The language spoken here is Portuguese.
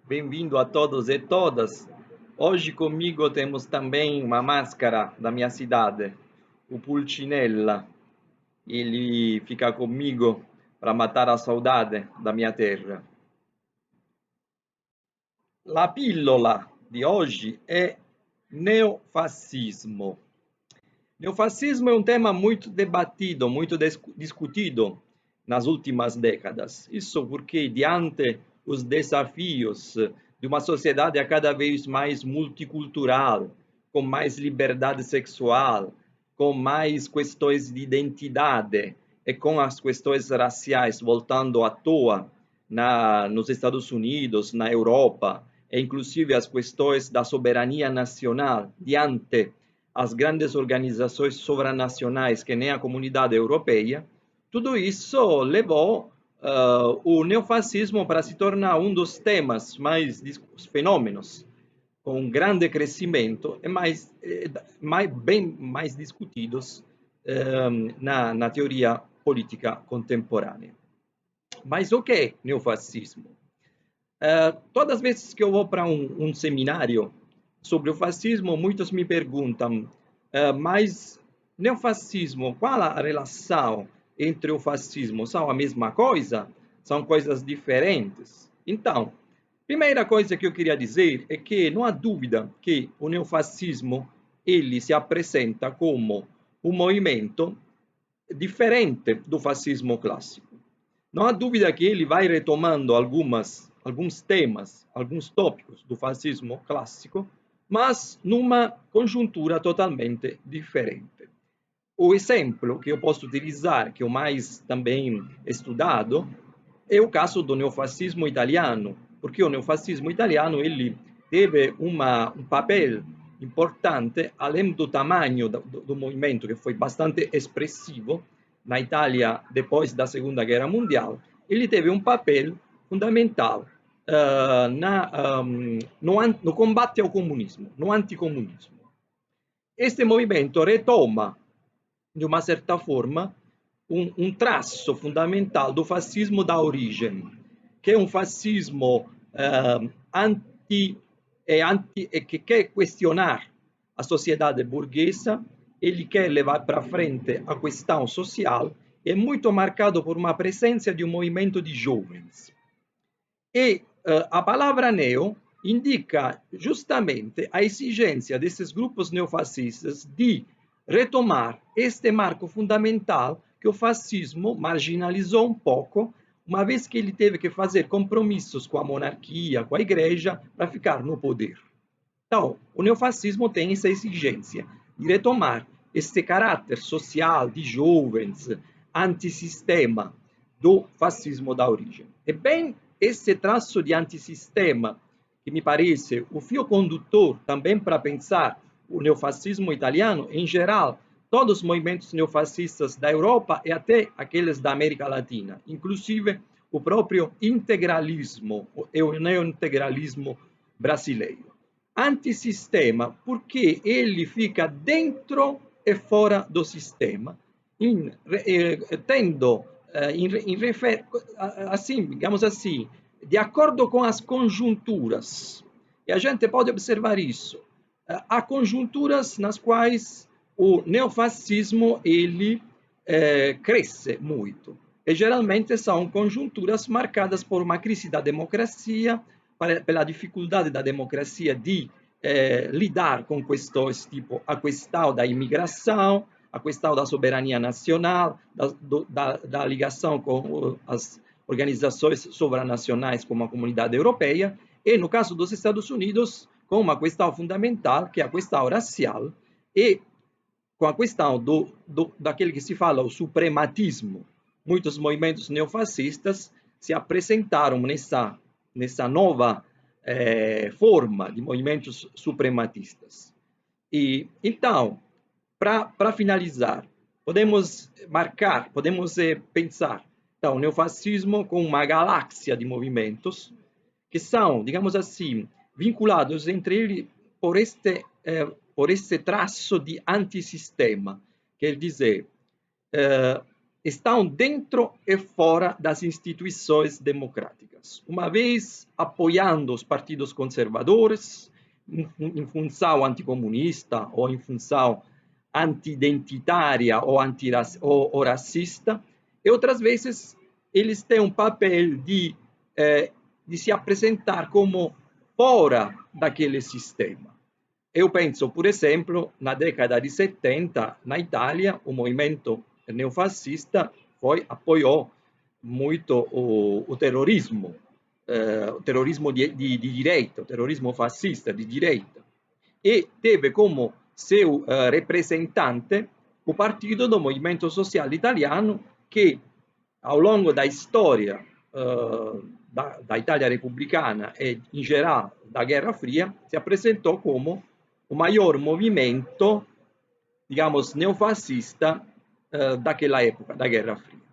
Bem-vindo a todos e todas. Hoje comigo temos também uma máscara da minha cidade, o Pulcinella. Ele fica comigo para matar a saudade da minha terra. La pillola di oggi è neofascismo. Neofascismo é um tema muito debatido, muito discutido nas últimas décadas. Isso porque, diante os desafios de uma sociedade a cada vez mais multicultural, com mais liberdade sexual, com mais questões de identidade e com as questões raciais voltando à toa nos Estados Unidos, na Europa, e inclusive as questões da soberania nacional diante as grandes organizações sobranacionais que nem a comunidade europeia, tudo isso levou o neofascismo para se tornar um dos temas mais fenômenos com grande crescimento e bem mais discutidos na teoria política contemporânea. Mas o que é neofascismo? Todas as vezes que eu vou para um seminário sobre o fascismo, muitos me perguntam, mas neofascismo, qual a relação entre o fascismo? São a mesma coisa? São coisas diferentes? Então, primeira coisa que eu queria dizer é que não há dúvida que o neofascismo ele se apresenta como um movimento diferente do fascismo clássico. Não há dúvida que ele vai retomando alguns temas, alguns tópicos do fascismo clássico, mas numa conjuntura totalmente diferente. O exemplo que eu posso utilizar, que é o mais também estudado, é o caso do neofascismo italiano, porque o neofascismo italiano ele teve um papel importante, além do tamanho do movimento, que foi bastante expressivo na Itália depois da Segunda Guerra Mundial, ele teve um papel fundamental no combate ao comunismo, no anticomunismo. Este movimento retoma, de uma certa forma, um traço fundamental do fascismo da origem, que é um fascismo que quer questionar a sociedade burguesa, ele quer levar para frente a questão social, é muito marcado por uma presença de um movimento de jovens. E a palavra neo indica justamente a exigência desses grupos neofascistas de retomar este marco fundamental que o fascismo marginalizou um pouco, uma vez que ele teve que fazer compromissos com a monarquia, com a igreja, para ficar no poder. Então, o neofascismo tem essa exigência de retomar este caráter social de jovens, antissistema do fascismo da origem. E bem, esse traço de antissistema, que me parece o fio condutor também para pensar o neofascismo italiano, em geral, todos os movimentos neofascistas da Europa e até aqueles da América Latina, inclusive o próprio integralismo e o neointegralismo brasileiro. Antissistema, porque ele fica dentro e fora do sistema, tendo, assim, digamos assim, de acordo com as conjunturas. E a gente pode observar isso. Há conjunturas nas quais o neofascismo ele cresce muito. E geralmente são conjunturas marcadas por uma crise da democracia, pela dificuldade da democracia de lidar com questões tipo a questão da imigração, a questão da soberania nacional, da ligação com as organizações sobranacionais como a comunidade europeia, e no caso dos Estados Unidos, com uma questão fundamental, que é a questão racial, e com a questão daquele que se fala o suprematismo. Muitos movimentos neofascistas se apresentaram nessa nova forma de movimentos suprematistas. E então, para finalizar, podemos marcar, podemos pensar, então, o neofascismo com uma galáxia de movimentos que são, digamos assim, vinculados entre eles por este traço de antissistema, quer dizer, estão dentro e fora das instituições democráticas, uma vez apoiando os partidos conservadores em função anticomunista ou em função anti-identitária ou racista, e outras vezes eles têm um papel de se apresentar como fora daquele sistema. Eu penso, por exemplo, na década de 70, na Itália, o movimento neofascista apoiou muito o terrorismo de direita, o terrorismo fascista de direita, e teve como seu representante o Partido do Movimento Social Italiano, que ao longo da história da Itália repubblicana e in geral da Guerra Fria se apresentou como o maior movimento, digamos, neofascista daquela época, da Guerra Fria.